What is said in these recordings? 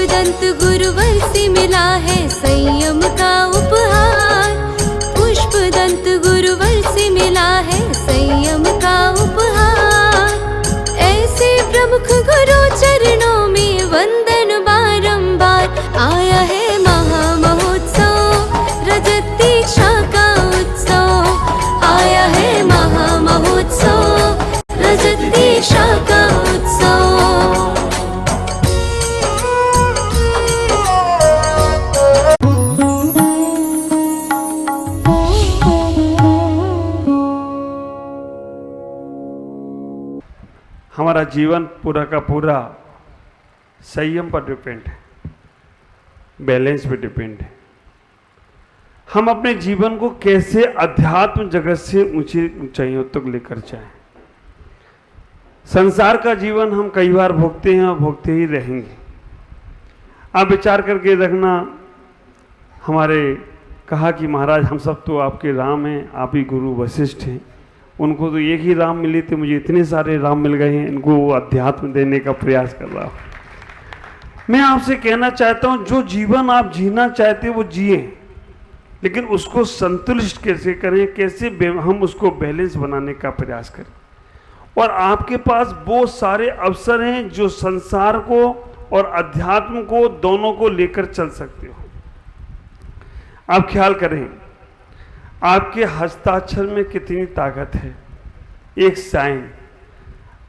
पुष्पदंत गुरुवर से मिला है संयम का उपहार। पुष्पदंत गुरुवर से मिला है संयम का उपहार। ऐसे प्रमुख गुरु चरणों में वंदन बारंबार। आया है महामहोत्सव रजत दीक्षा का उत्सव। आया है महामहोत्सव रजत दीक्षा का उत्सव। हमारा जीवन पूरा का पूरा संयम पर डिपेंड है, बैलेंस पे डिपेंड है। हम अपने जीवन को कैसे अध्यात्म जगत से ऊंची ऊंचाइयों तक लेकर जाएं। संसार का जीवन हम कई बार भोगते हैं और भोगते ही रहेंगे। आप विचार करके रखना, हमारे कहा कि महाराज हम सब तो आपके राम हैं, आप ही गुरु वशिष्ठ हैं। उनको तो एक ही राम मिले थे, मुझे इतने सारे राम मिल गए हैं। इनको वो अध्यात्म देने का प्रयास कर रहा हूँ। मैं आपसे कहना चाहता हूँ, जो जीवन आप जीना चाहते हैं वो जिए, लेकिन उसको संतुलित कैसे करें, कैसे हम उसको बैलेंस बनाने का प्रयास करें। और आपके पास वो सारे अवसर हैं जो संसार को और अध्यात्म को दोनों को लेकर चल सकते हो। आप ख्याल करें, आपके हस्ताक्षर में कितनी ताकत है। एक साइन,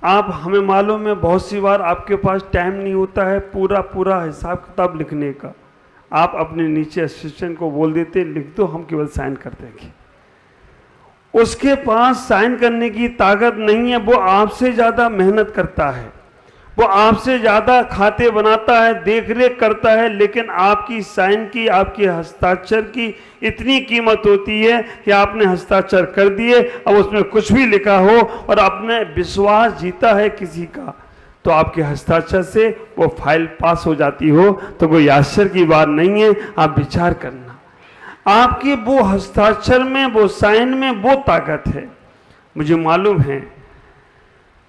आप हमें मालूम है बहुत सी बार आपके पास टाइम नहीं होता है पूरा हिसाब किताब लिखने का। आप अपने नीचे असिस्टेंट को बोल देते लिख दो, हम केवल साइन कर देंगे। उसके पास साइन करने की ताकत नहीं है, वो आपसे ज़्यादा मेहनत करता है, वो आपसे ज़्यादा खाते बनाता है, देख रेख करता है, लेकिन आपकी साइन की, आपके हस्ताक्षर की इतनी कीमत होती है कि आपने हस्ताक्षर कर दिए, अब उसमें कुछ भी लिखा हो और आपने विश्वास जीता है किसी का, तो आपके हस्ताक्षर से वो फाइल पास हो जाती हो तो कोई आश्चर्य की बात नहीं है। आप विचार करना, आपके वो हस्ताक्षर में, वो साइन में वो ताकत है। मुझे मालूम है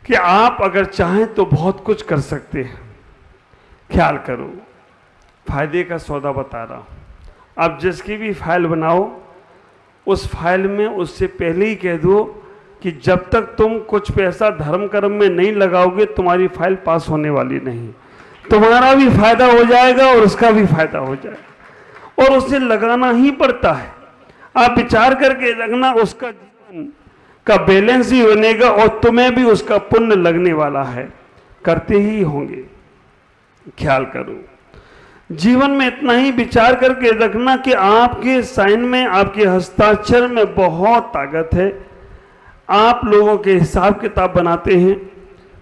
कि आप अगर चाहें तो बहुत कुछ कर सकते हैं। ख्याल करो, फायदे का सौदा बता रहा हूं। आप जिसकी भी फाइल बनाओ, उस फाइल में उससे पहले ही कह दो कि जब तक तुम कुछ पैसा धर्म कर्म में नहीं लगाओगे तुम्हारी फाइल पास होने वाली नहीं। तुम्हारा भी फायदा हो जाएगा और उसका भी फायदा हो जाएगा, और उसे लगाना ही पड़ता है। आप विचार करके रखना, उसका जीवन का बैलेंस ही बनेगा और तुम्हें भी उसका पुण्य लगने वाला है, करते ही होंगे। ख्याल करो, जीवन में इतना ही विचार करके रखना कि आपके साइन में, आपके हस्ताक्षर में बहुत ताकत है। आप लोगों के हिसाब किताब बनाते हैं,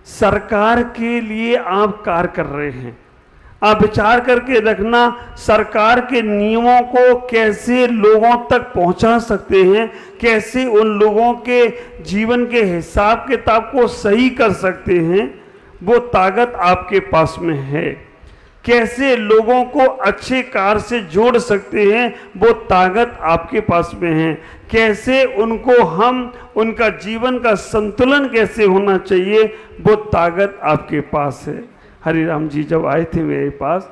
सरकार के लिए आप कार्य कर रहे हैं। आप विचार करके रखना, सरकार के नियमों को कैसे लोगों तक पहुंचा सकते हैं, कैसे उन लोगों के जीवन के हिसाब किताब को सही कर सकते हैं, वो ताकत आपके पास में है। कैसे लोगों को अच्छे कार्य से जोड़ सकते हैं, वो ताकत आपके पास में है। कैसे उनको हम, उनका जीवन का संतुलन कैसे होना चाहिए, वो ताकत आपके पास है। हरिराम जी जब आए थे मेरे पास,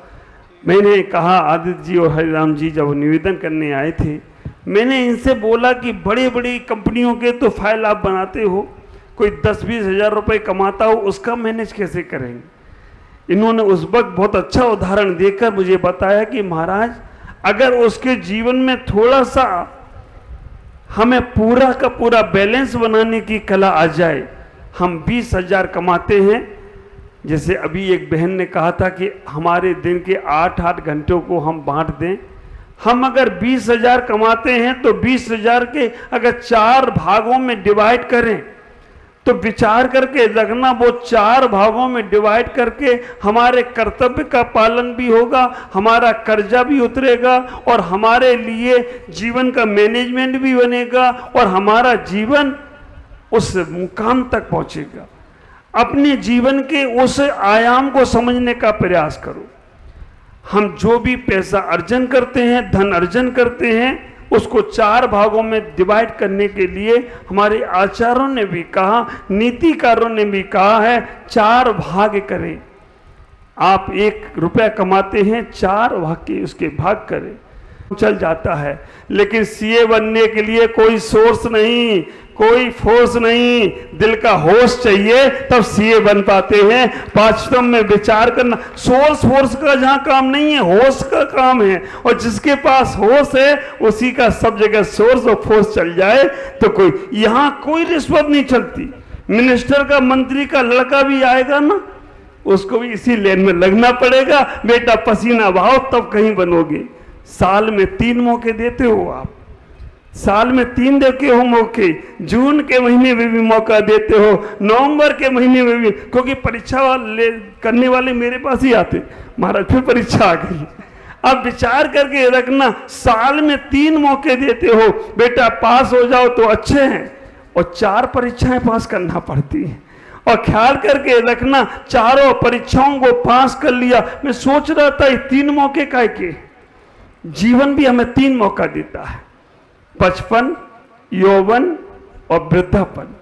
मैंने कहा, आदित्य जी और हरिराम जी जब निवेदन करने आए थे, मैंने इनसे बोला कि बड़ी बड़ी कंपनियों के तो फाइल आप बनाते हो, कोई 10-20 हज़ार रुपये कमाता हो, उसका मैनेज कैसे करेंगे। इन्होंने उस वक्त बहुत अच्छा उदाहरण देकर मुझे बताया कि महाराज, अगर उसके जीवन में थोड़ा सा हमें पूरा का पूरा बैलेंस बनाने की कला आ जाए। हम 20 हज़ार कमाते हैं, जैसे अभी एक बहन ने कहा था कि हमारे दिन के 8-8 घंटों को हम बांट दें। हम अगर 20 हज़ार कमाते हैं तो 20 हज़ार के अगर 4 भागों में डिवाइड करें, तो विचार करके रखना, वो 4 भागों में डिवाइड करके हमारे कर्तव्य का पालन भी होगा, हमारा कर्जा भी उतरेगा और हमारे लिए जीवन का मैनेजमेंट भी बनेगा और हमारा जीवन उस मुकाम तक पहुंचेगा। अपने जीवन के उस आयाम को समझने का प्रयास करो। हम जो भी पैसा अर्जन करते हैं, धन अर्जन करते हैं, उसको 4 भागों में डिवाइड करने के लिए हमारे आचार्यों ने भी कहा, नीतिकारों ने भी कहा है, 4 भाग करें। आप 1 रुपया कमाते हैं, 4 वाक्य उसके भाग करें, चल जाता है। लेकिन सीए बनने के लिए कोई सोर्स नहीं, कोई फोर्स नहीं, दिल का होश चाहिए, तब सीए बन पाते हैं। वास्तव में विचार करना, सोर्स फोर्स का जहां काम नहीं है, होश का काम है। और जिसके पास होश है उसी का सब जगह सोर्स और फोर्स चल जाए तो कोई, यहां कोई रिश्वत नहीं चलती। मिनिस्टर का, मंत्री का लड़का भी आएगा ना, उसको भी इसी लेन में लगना पड़ेगा। बेटा पसीना बहाओ तब कहीं बनोगे। साल में 3 मौके देते हो आप, साल में 3 देते हो मौके। जून के महीने में भी मौका देते हो, नवंबर के महीने में भी, क्योंकि परीक्षा वाले करने वाले मेरे पास ही आते, महाराज फिर परीक्षा आ गई। अब विचार करके रखना, साल में 3 मौके देते हो, बेटा पास हो जाओ तो अच्छे हैं, और 4 परीक्षाएं पास करना पड़ती हैं। और ख्याल करके रखना, चारों परीक्षाओं को पास कर लिया। मैं सोच रहा था 3 मौके का के, जीवन भी हमें 3 मौका देता है, बचपन, यौवन और वृद्धापन।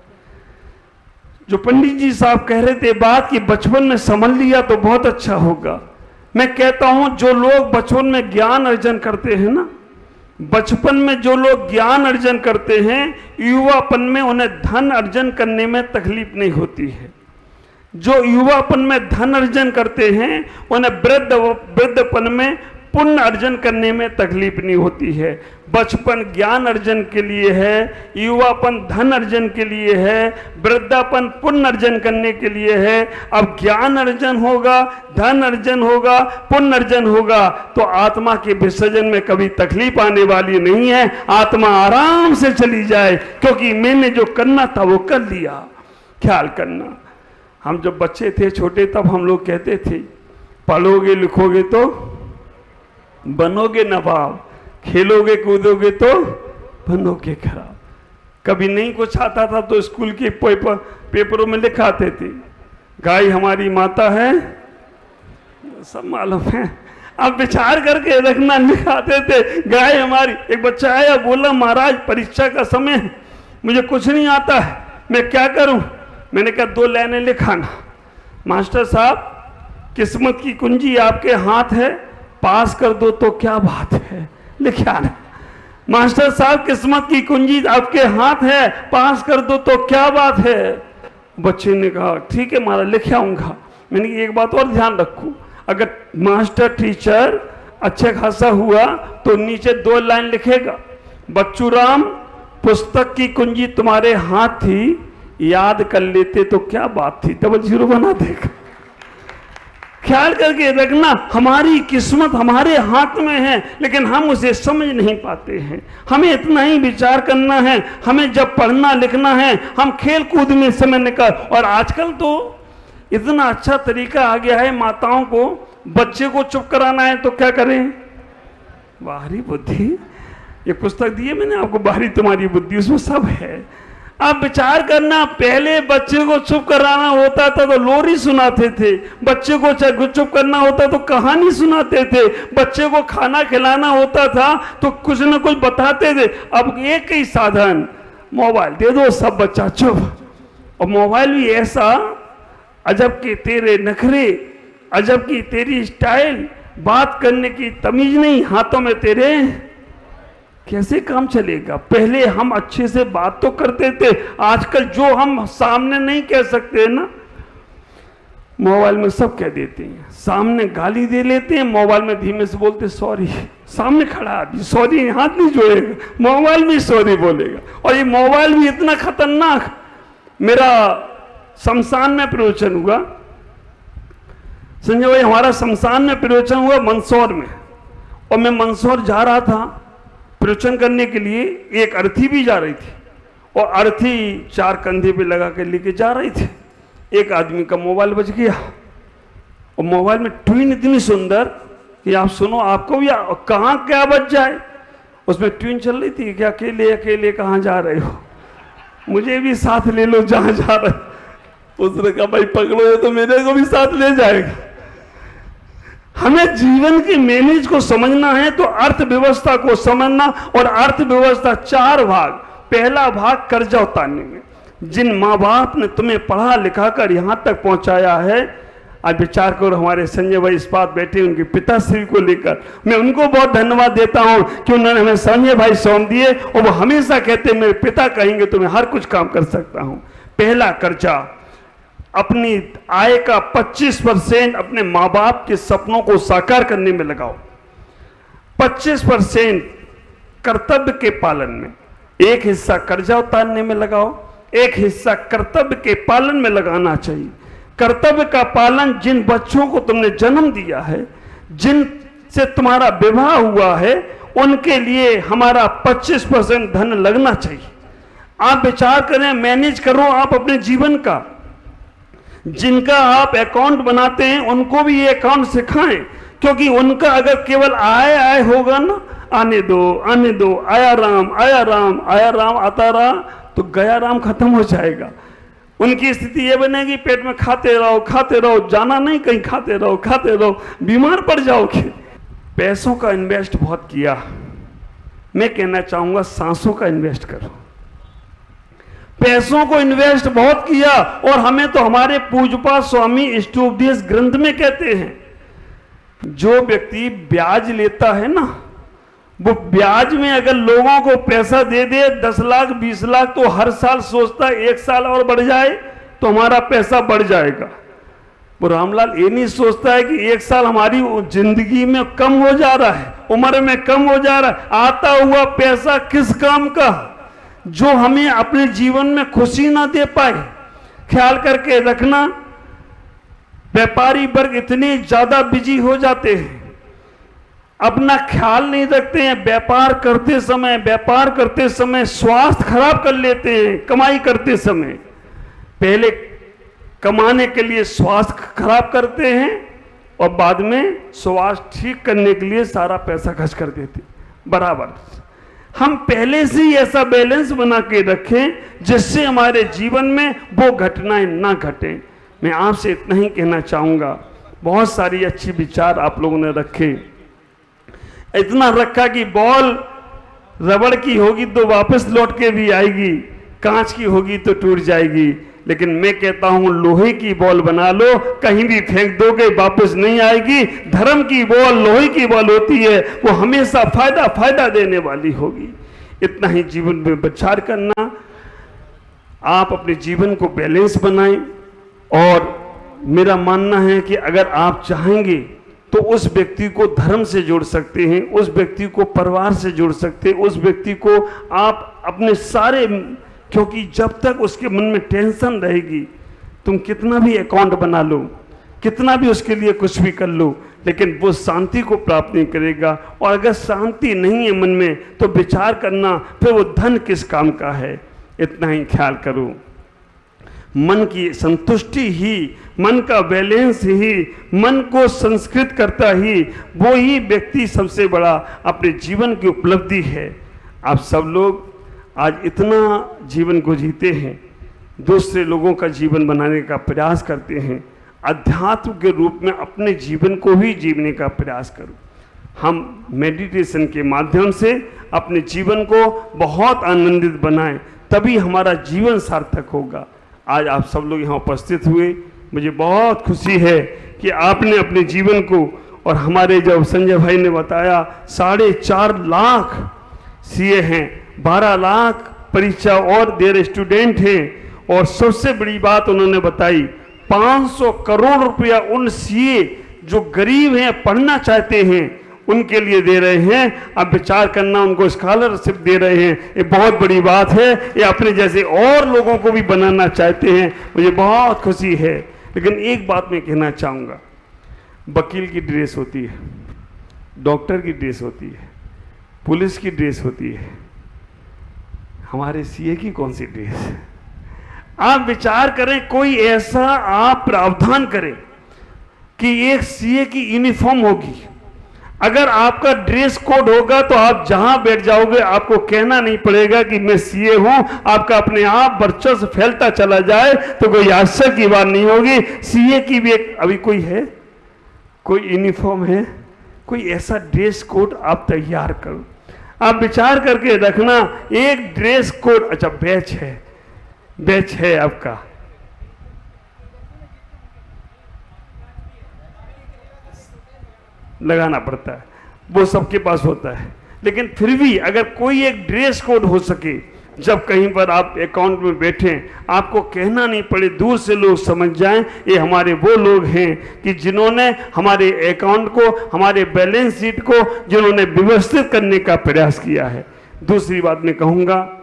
जो पंडित जी साहब कह रहे थे बात कि बचपन में समझ लिया तो बहुत अच्छा होगा। मैं कहता हूं जो लोग बचपन में ज्ञान अर्जन करते हैं ना, बचपन में जो लोग ज्ञान अर्जन करते हैं, युवापन में उन्हें धन अर्जन करने में तकलीफ नहीं होती है। जो युवापन में धन अर्जन करते हैं उन्हें वृद्धपन में पुण्य अर्जन करने में तकलीफ नहीं होती है। बचपन ज्ञान अर्जन के लिए है, युवापन धन अर्जन के लिए है, वृद्धापन पुण्य अर्जन करने के लिए है। अब ज्ञान अर्जन होगा, धन अर्जन होगा, पुण्य अर्जन होगा तो आत्मा के विसर्जन में कभी तकलीफ आने वाली नहीं है। आत्मा आराम से चली जाए, क्योंकि मैंने जो करना था वो कर लिया। ख्याल करना, हम जब बच्चे थे छोटे तब हम लोग कहते थे पढ़ोगे लिखोगे तो बनोगे नवाब, खेलोगे कूदोगे तो बनोगे खराब। कभी नहीं कुछ आता था तो स्कूल के पेपरों में लिखाते थे गाय हमारी माता है, सब मालूम है। अब विचार करके रखना, लिखाते थे गाय हमारी। एक बच्चा आया बोला महाराज परीक्षा का समय है, मुझे कुछ नहीं आता है, मैं क्या करूं? मैंने कहा 2 लाइनें लिखाना। मास्टर साहब किस्मत की कुंजी आपके हाथ है, पास कर दो तो क्या बात है, लिखा ना। मास्टर साहब किस्मत की कुंजी आपके हाथ है, पास कर दो तो क्या बात है। बच्चे ने कहा ठीक है महाराज लिख आऊंगा। मैंने एक बात और ध्यान रखूं, अगर मास्टर टीचर अच्छा खासा हुआ तो नीचे 2 लाइन लिखेगा, बच्चू राम पुस्तक की कुंजी तुम्हारे हाथ थी, याद कर लेते तो क्या बात थी, 00 बना देगा। ख्याल करके रखना, हमारी किस्मत हमारे हाथ में है, लेकिन हम उसे समझ नहीं पाते हैं। हमें इतना ही विचार करना है, हमें जब पढ़ना लिखना है हम खेल कूद में समय निकाल। और आजकल तो इतना अच्छा तरीका आ गया है, माताओं को बच्चे को चुप कराना है तो क्या करें, बाहरी बुद्धि। ये पुस्तक दी है मैंने आपको, बाहरी तुम्हारी बुद्धि, उसमें सब है। अब विचार करना, पहले बच्चे को चुप कराना होता था तो लोरी सुनाते थे, बच्चे को चुप करना होता तो कहानी सुनाते थे, बच्चे को खाना खिलाना होता था तो कुछ न कुछ बताते थे। अब एक ही साधन, मोबाइल दे दो, सब बच्चा चुप। और मोबाइल भी ऐसा, अजब के तेरे नखरे, अजब की तेरी स्टाइल, बात करने की तमीज नहीं, हाथों में तेरे कैसे काम चलेगा। पहले हम अच्छे से बात तो करते थे, आजकल जो हम सामने नहीं कह सकते ना, मोबाइल में सब कह देते हैं। सामने गाली दे लेते हैं, मोबाइल में धीमे से बोलते सॉरी। सामने खड़ा आदमी सॉरी हाथ नहीं जोड़ेगा, मोबाइल में सॉरी बोलेगा। और ये मोबाइल भी इतना खतरनाक। मेरा शमशान में प्रवचन हुआ, संजय भाई हमारा शमशान में प्रवचन हुआ मंदसौर में, और मैं मंदसौर जा रहा था प्रवचन करने के लिए। एक अर्थी भी जा रही थी, और अर्थी 4 कंधे पे लगा के लेके जा रही थी। एक आदमी का मोबाइल बज गया, और मोबाइल में ट्यून इतनी सुंदर कि आप सुनो, आपको भी कहाँ क्या बज जाए। उसमें ट्यून चल रही थी कि अकेले अकेले कहाँ जा रहे हो, मुझे भी साथ ले लो जहाँ जा रहे। उसने कहा भाई पकड़ो तो मेरे को भी साथ ले जाएगा। हमें जीवन की मैनेज को समझना है तो अर्थव्यवस्था को समझना, और अर्थव्यवस्था 4 भाग। पहला भाग कर्जा उतारने में। जिन माँ बाप ने तुम्हें पढ़ा लिखा कर यहाँ तक पहुँचाया है, आज विचार करो, हमारे संजय भाई इस बात बैठे उनके पिताश्री को लेकर, मैं उनको बहुत धन्यवाद देता हूं कि उन्होंने हमें संजय भाई सौंप दिए और वो हमेशा कहते मेरे पिता कहेंगे तो मैं हर कुछ काम कर सकता हूं। पहला कर्जा, अपनी आय का 25% अपने माँ बाप के सपनों को साकार करने में लगाओ। 25% कर्तव्य के पालन में, एक हिस्सा कर्जा उतारने में लगाओ, एक हिस्सा कर्तव्य के पालन में लगाना चाहिए। कर्तव्य का पालन, जिन बच्चों को तुमने जन्म दिया है, जिनसे तुम्हारा विवाह हुआ है, उनके लिए हमारा 25% धन लगना चाहिए। आप विचार करें, मैनेज करो आप अपने जीवन का। जिनका आप अकाउंट बनाते हैं उनको भी ये अकाउंट सिखाएं, क्योंकि उनका अगर केवल आय होगा ना, आने दो, आया राम आता रहा तो गया राम खत्म हो जाएगा। उनकी स्थिति ये बनेगी, पेट में खाते रहो, जाना नहीं कहीं, खाते रहो, बीमार पड़ जाओगे। पैसों का इन्वेस्ट बहुत किया, मैं कहना चाहूंगा सांसों का इन्वेस्ट करो। पैसों को इन्वेस्ट बहुत किया, और हमें तो हमारे पूज्यपाद स्वामी इष्टोपदेश ग्रंथ में कहते हैं, जो व्यक्ति ब्याज लेता है ना, वो ब्याज में अगर लोगों को पैसा दे दे 10 लाख 20 लाख, तो हर साल सोचता है 1 साल और बढ़ जाए तो हमारा पैसा बढ़ जाएगा। वो रामलाल ये नहीं सोचता है कि 1 साल हमारी जिंदगी में कम हो जा रहा है, उम्र में कम हो जा रहा है, आता हुआ पैसा किस काम का, जो हमें अपने जीवन में खुशी ना दे पाए। ख्याल करके रखना, व्यापारी वर्ग इतने ज्यादा बिजी हो जाते हैं, अपना ख्याल नहीं रखते हैं। व्यापार करते समय स्वास्थ्य खराब कर लेते हैं। कमाई करते समय पहले कमाने के लिए स्वास्थ्य खराब करते हैं, और बाद में स्वास्थ्य ठीक करने के लिए सारा पैसा खर्च कर देते। बराबर हम पहले से ही ऐसा बैलेंस बना के रखें जिससे हमारे जीवन में वो घटनाएं ना घटें। मैं आपसे इतना ही कहना चाहूँगा, बहुत सारी अच्छी विचार आप लोगों ने रखे, इतना रखा कि बॉल रबड़ की होगी तो वापस लौट के भी आएगी, कांच की होगी तो टूट जाएगी, लेकिन मैं कहता हूं लोहे की बॉल बना लो, कहीं भी फेंक दोगे वापस नहीं आएगी। धर्म की बॉल लोहे की बॉल होती है, वो हमेशा फायदा देने वाली होगी। इतना ही जीवन में विचार करना, आप अपने जीवन को बैलेंस बनाएं। और मेरा मानना है कि अगर आप चाहेंगे तो उस व्यक्ति को धर्म से जोड़ सकते हैं, उस व्यक्ति को परिवार से जोड़ सकते हैं, उस व्यक्ति को आप अपने सारे, क्योंकि जब तक उसके मन में टेंशन रहेगी, तुम कितना भी अकाउंट बना लो, कितना भी उसके लिए कुछ भी कर लो, लेकिन वो शांति को प्राप्त नहीं करेगा। और अगर शांति नहीं है मन में तो विचार करना फिर वो धन किस काम का है। इतना ही ख्याल करो, मन की संतुष्टि ही, मन का बैलेंस ही, मन को संस्कृत करता ही वो ही व्यक्ति सबसे बड़ा अपने जीवन की उपलब्धि है। आप सब लोग आज इतना जीवन को जीते हैं, दूसरे लोगों का जीवन बनाने का प्रयास करते हैं, अध्यात्म के रूप में अपने जीवन को भी जीने का प्रयास करो। हम मेडिटेशन के माध्यम से अपने जीवन को बहुत आनंदित बनाएं, तभी हमारा जीवन सार्थक होगा। आज आप सब लोग यहाँ उपस्थित हुए, मुझे बहुत खुशी है कि आपने अपने जीवन को, और हमारे जब संजय भाई ने बताया 4.5 लाख सीए हैं, 12 लाख परीक्षा और देर स्टूडेंट हैं, और सबसे बड़ी बात उन्होंने बताई 500 करोड़ रुपया उन सीए जो गरीब हैं, पढ़ना चाहते हैं, उनके लिए दे रहे हैं। अब विचार करना, उनको स्कॉलरशिप दे रहे हैं, ये बहुत बड़ी बात है। ये अपने जैसे और लोगों को भी बनाना चाहते हैं, मुझे बहुत खुशी है। लेकिन एक बात मैं कहना चाहूँगा, वकील की ड्रेस होती है, डॉक्टर की ड्रेस होती है, पुलिस की ड्रेस होती है, हमारे सीए की कौन सी ड्रेस है? आप विचार करें, कोई ऐसा आप प्रावधान करें कि एक सीए की यूनिफॉर्म होगी। अगर आपका ड्रेस कोड होगा तो आप जहां बैठ जाओगे आपको कहना नहीं पड़ेगा कि मैं सीए हूं, आपका अपने आप वर्चस्व फैलता चला जाए तो कोई आश्चर्य की बात नहीं होगी। सीए की भी एक, अभी कोई है, कोई यूनिफॉर्म है, कोई ऐसा ड्रेस कोड आप तैयार करो। आप विचार करके रखना, एक ड्रेस कोड, अच्छा बैच है आपका, लगाना पड़ता है, वो सबके पास होता है। लेकिन फिर भी अगर कोई एक ड्रेस कोड हो सके, जब कहीं पर आप अकाउंट में बैठें, आपको कहना नहीं पड़े, दूर से लोग समझ जाएं ये हमारे वो लोग हैं कि जिन्होंने हमारे अकाउंट को, हमारे बैलेंस शीट को जिन्होंने व्यवस्थित करने का प्रयास किया है। दूसरी बात मैं कहूँगा,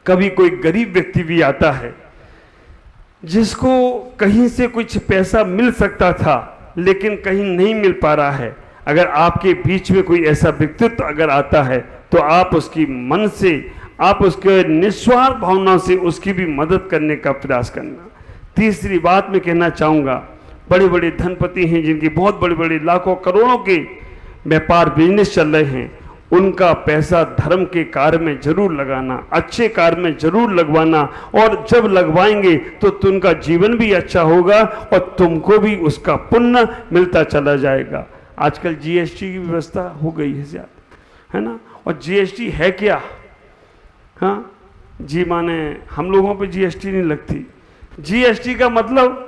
कभी कोई गरीब व्यक्ति भी आता है जिसको कहीं से कुछ पैसा मिल सकता था लेकिन कहीं नहीं मिल पा रहा है, अगर आपके बीच में कोई ऐसा व्यक्तित्व अगर आता है तो आप उसकी मन से, आप उसके निस्वार्थ भावना से उसकी भी मदद करने का प्रयास करना। तीसरी बात मैं कहना चाहूँगा, बड़े बड़े धनपति हैं जिनकी बहुत बड़े बड़े लाखों करोड़ों के व्यापार बिजनेस चल रहे हैं, उनका पैसा धर्म के कार्य में जरूर लगाना, अच्छे कार्य में जरूर लगवाना, और जब लगवाएंगे तो उनका जीवन भी अच्छा होगा और तुमको भी उसका पुण्य मिलता चला जाएगा। आजकल जीएसटी की व्यवस्था हो गई है ज़्यादा, है ना, और जीएसटी है क्या? हाँ जी माने हम लोगों पे जीएसटी नहीं लगती। जीएसटी का मतलब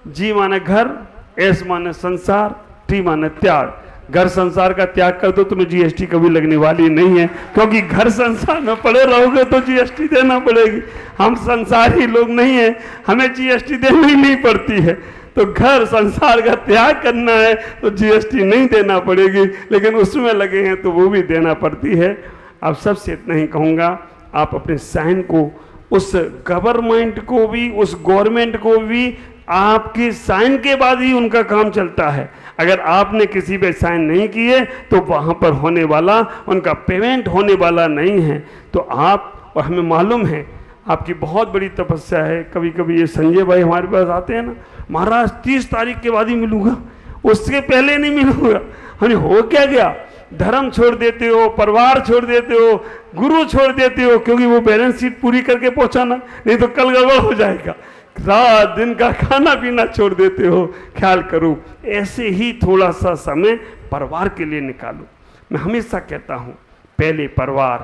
जी माने घर, एस माने संसार, टी माने त्याग। घर संसार का त्याग कर दो, तुम्हें जीएसटी कभी लगने वाली नहीं है, क्योंकि घर संसार में पड़े रहोगे तो जीएसटी देना पड़ेगी। हम संसारी लोग नहीं हैं, हमें जीएसटी देनी नहीं पड़ती है। तो घर संसार का त्याग करना है तो जीएसटी नहीं देना पड़ेगी, लेकिन उसमें लगे हैं तो वो भी देना पड़ती है। अब सबसे इतना ही कहूँगा, आप अपने साइन को, उस गवर्नमेंट को भी, उस गवर्नमेंट को भी आपके साइन के बाद ही उनका काम चलता है। अगर आपने किसी पे साइन नहीं किए तो वहाँ पर होने वाला, उनका पेमेंट होने वाला नहीं है। तो आप, और हमें मालूम है आपकी बहुत बड़ी तपस्या है। कभी कभी ये संजय भाई हमारे पास आते हैं ना, महाराज 30 तारीख के बाद ही मिलूंगा, उसके पहले नहीं मिलूंगा। हमने हो क्या गया, धर्म छोड़ देते हो, परिवार छोड़ देते हो, गुरु छोड़ देते हो, क्योंकि वो बैलेंस शीट पूरी करके पहुंचाना, नहीं तो कल गड़बड़ हो जाएगा। रात दिन का खाना पीना छोड़ देते हो। ख्याल करो, ऐसे ही थोड़ा सा समय परिवार के लिए निकालो। मैं हमेशा कहता हूँ, पहले परिवार,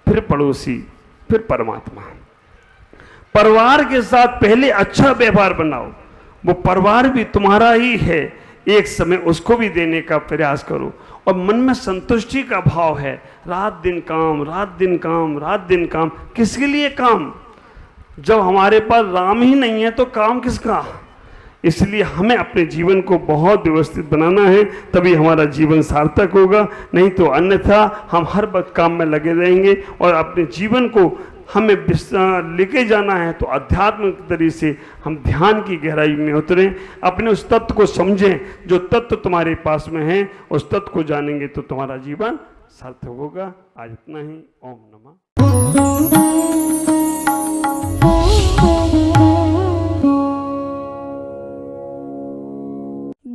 फिर पड़ोसी, फिर परमात्मा। परिवार के साथ पहले अच्छा व्यवहार बनाओ, वो परिवार भी तुम्हारा ही है, एक समय उसको भी देने का प्रयास करो। और मन में संतुष्टि का भाव है, रात दिन काम, रात दिन काम, रात दिन काम। किसके लिए काम? जब हमारे पास राम ही नहीं है तो काम किसका? इसलिए हमें अपने जीवन को बहुत व्यवस्थित बनाना है, तभी हमारा जीवन सार्थक होगा। नहीं तो अन्यथा हम हर वक्त काम में लगे रहेंगे। और अपने जीवन को हमें लेके जाना है तो आध्यात्मिक तरीके से हम ध्यान की गहराई में उतरें, अपने उस तत्व को समझें। जो तत्व तुम्हारे पास में है, उस तत्व को जानेंगे तो तुम्हारा जीवन सार्थक होगा। आज इतना ही। ओम नमः।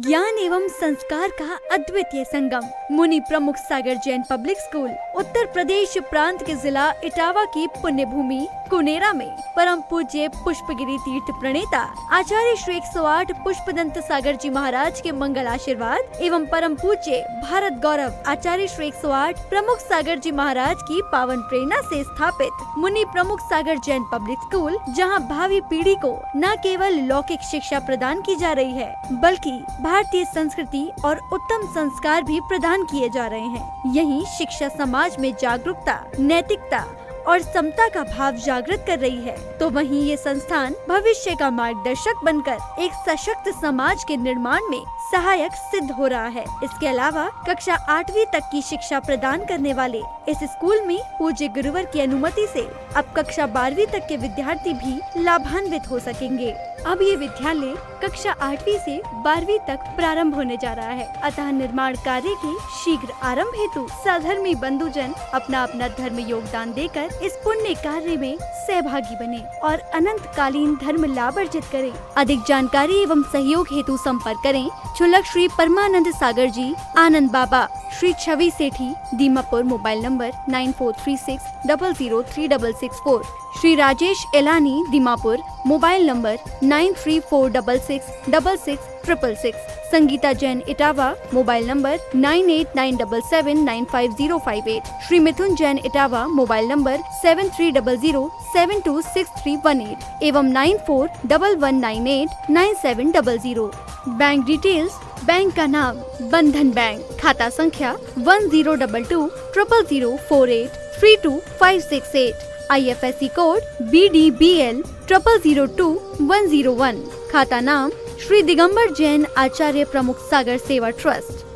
ज्ञान एवं संस्कार का अद्वितीय संगम, मुनि प्रमुख सागर जैन पब्लिक स्कूल उत्तर प्रदेश प्रांत के जिला इटावा की पुण्य भूमि कुनेरा में परम पूज्य पुष्पगिरी तीर्थ प्रणेता आचार्य श्री 108 पुष्पदंत सागर जी महाराज के मंगल आशीर्वाद एवं परम पूज्य भारत गौरव आचार्य श्री 108 प्रमुख सागर जी महाराज की पावन प्रेरणा से स्थापित मुनि प्रमुख सागर जैन पब्लिक स्कूल, जहां भावी पीढ़ी को न केवल लौकिक शिक्षा प्रदान की जा रही है, बल्कि भारतीय संस्कृति और उत्तम संस्कार भी प्रदान किए जा रहे हैं। यही शिक्षा समाज में जागरूकता, नैतिकता और समता का भाव जागृत कर रही है, तो वहीं ये संस्थान भविष्य का मार्गदर्शक बनकर एक सशक्त समाज के निर्माण में सहायक सिद्ध हो रहा है। इसके अलावा कक्षा 8वीं तक की शिक्षा प्रदान करने वाले इस स्कूल में पूज्य गुरुवर की अनुमति से अब कक्षा 12वीं तक के विद्यार्थी भी लाभान्वित हो सकेंगे। अब ये विद्यालय कक्षा 8वीं से 12वीं तक प्रारंभ होने जा रहा है, अतः निर्माण कार्य के शीघ्र आरंभ हेतु सधर्मी बंधुजन अपना अपना धर्म योगदान देकर इस पुण्य कार्य में सहभागी बने और अनंत कालीन धर्म लाभ अर्जित करें। अधिक जानकारी एवं सहयोग हेतु संपर्क करें छुलक Shri Paramanand Sagar ji, Anand Baba, Shri Chhavi Sethi, Dimapur, mobile number 9436003664, Shri Rajesh Elani, Dimapur, mobile number 9346666666, Sangeeta Jain, Etawah, mobile number 9897795058, Shri Mithun Jain, Etawah, mobile number 7300726318 एवं 9411989700। बैंक डिटेल्स बैंक का नाम बंधन बैंक। खाता संख्या 1022000048325668। IFSC code BDBL 002101। खाता नाम श्री दिगंबर जैन आचार्य प्रमुख सागर सेवा ट्रस्ट।